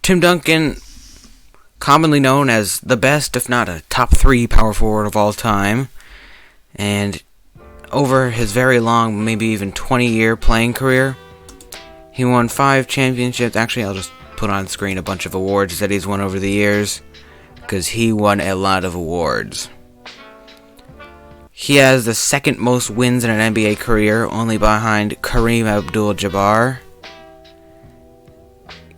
Tim Duncan, commonly known as the best, if not a top 3 power forward of all time, and over his very long, maybe even 20-year playing career, he won 5 championships. Actually, I'll just put on screen a bunch of awards that he's won over the years, because he won a lot of awards. He has the second most wins in an NBA career, only behind Kareem Abdul-Jabbar.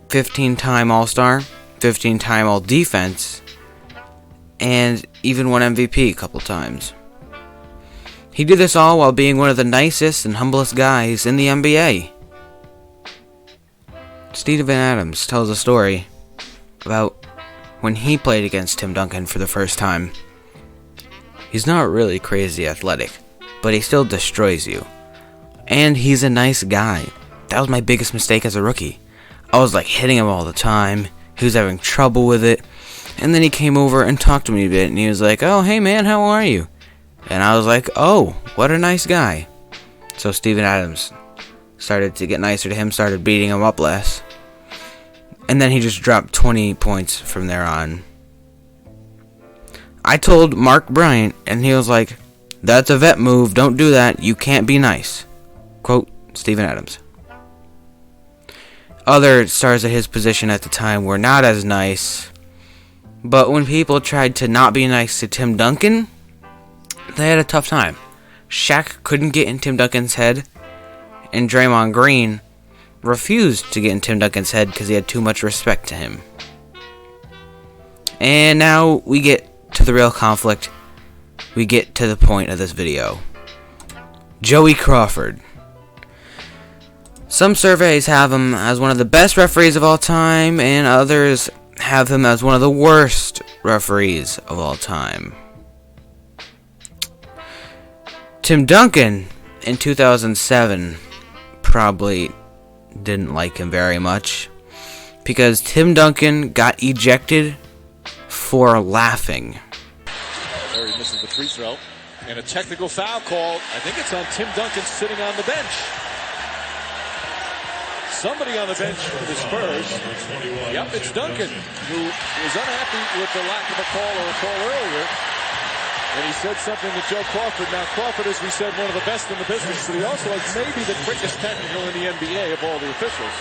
15-time All-Star, 15-time All-Defense, and even won MVP a couple times. He did this all while being one of the nicest and humblest guys in the NBA. Steven Adams tells a story about when he played against Tim Duncan for the first time. He's not really crazy athletic, but he still destroys you. And he's a nice guy. That was my biggest mistake as a rookie. I was like hitting him all the time. He was having trouble with it. And then he came over and talked to me a bit, and he was like, "Oh, hey man, how are you?" And I was like, "Oh, what a nice guy." So Steven Adams started to get nicer to him, started beating him up less. And then he just dropped 20 points from there on. I told Mark Bryant, and he was like, "That's a vet move, don't do that, you can't be nice." Quote, Steven Adams. Other stars at his position at the time were not as nice, but when people tried to not be nice to Tim Duncan, they had a tough time. Shaq couldn't get in Tim Duncan's head, and Draymond Green refused to get in Tim Duncan's head because he had too much respect to him. And now we get to the real conflict. We get to the point of this video. Joey Crawford. Some surveys have him as one of the best referees of all time, and others have him as one of the worst referees of all time. Tim Duncan, in 2007, probably didn't like him very much, because Tim Duncan got ejected for laughing. There he misses the free throw, and a technical foul call. I think it's on Tim Duncan sitting on the bench. Somebody on the bench for the Spurs. Yep, it's Duncan, who was unhappy with the lack of a call or a call earlier. And he said something to Joe Crawford. Now, Crawford, as we said, one of the best in the business, but he also has maybe the quickest technical in the NBA of all the officials.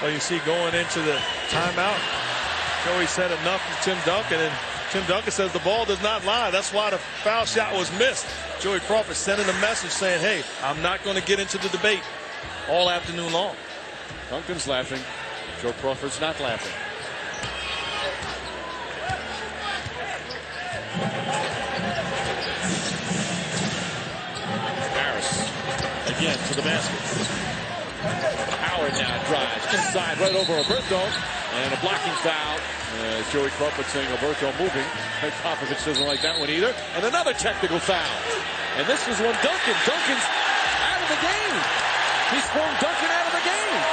Well, you see going into the timeout, Joey said enough to Tim Duncan, and Tim Duncan says the ball does not lie. That's why the foul shot was missed. Joey Crawford sending a message saying, hey, I'm not going to get into the debate all afternoon long. Duncan's laughing. Joe Crawford's not laughing. Harris again to the basket. Howard now drives inside right over Alberto, and a blocking foul. Joey Crawford saying Alberto moving. Popovich doesn't like that one either. And another technical foul. And this is when Duncan's out of the game. He's thrown Duncan out of the game.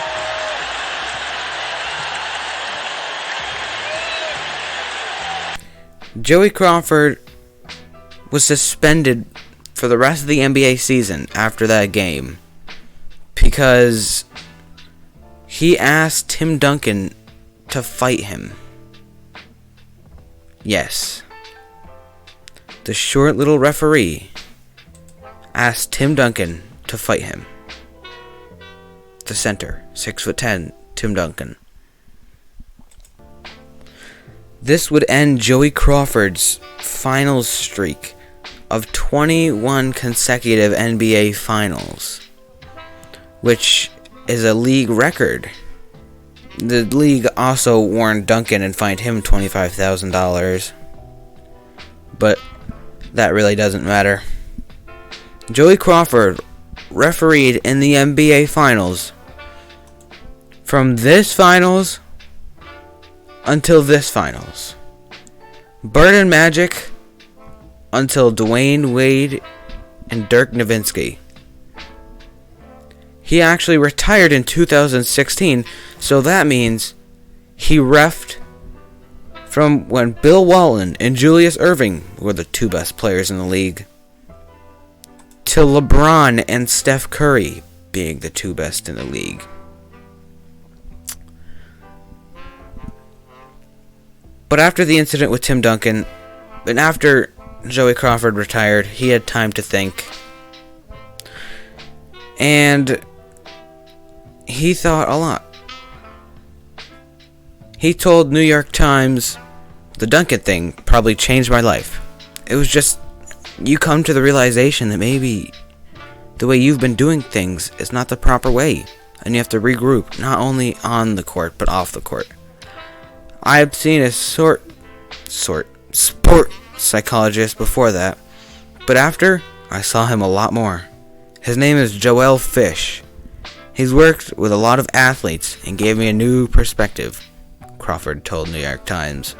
Joey Crawford was suspended for the rest of the NBA season after that game because he asked Tim Duncan to fight him. Yes. The short little referee asked Tim Duncan to fight him. The center, 6'10", Tim Duncan. This would end Joey Crawford's finals streak of 21 consecutive NBA finals, which is a league record. The league also warned Duncan and fined him $25,000, but that really doesn't matter. Joey Crawford refereed in the NBA Finals from this finals until this finals. Bird and Magic until Dwayne Wade and Dirk Nowitzki. He actually retired in 2016, so that means he reffed from when Bill Walton and Julius Erving were the 2 best players in the league, to LeBron and Steph Curry being the 2 best in the league. But after the incident with Tim Duncan, and after Joey Crawford retired, he had time to think. And he thought a lot. He told New York Times, "The Duncan thing probably changed my life. It was just, you come to the realization that maybe the way you've been doing things is not the proper way, and you have to regroup, not only on the court, but off the court." I've seen a sport psychologist before that, but after, I saw him a lot more. His name is Joel Fish. He's worked with a lot of athletes and gave me a new perspective, Crawford told New York Times.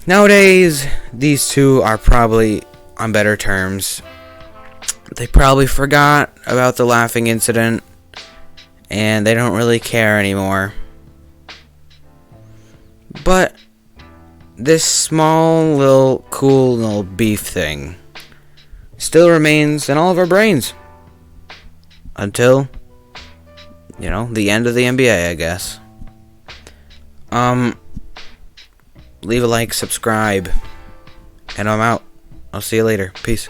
Nowadays, these two are probably on better terms. They probably forgot about the laughing incident, and they don't really care anymore. But this small little cool little beef thing still remains in all of our brains. Until, the end of the NBA, I guess. Leave a like, subscribe, and I'm out. I'll see you later. Peace.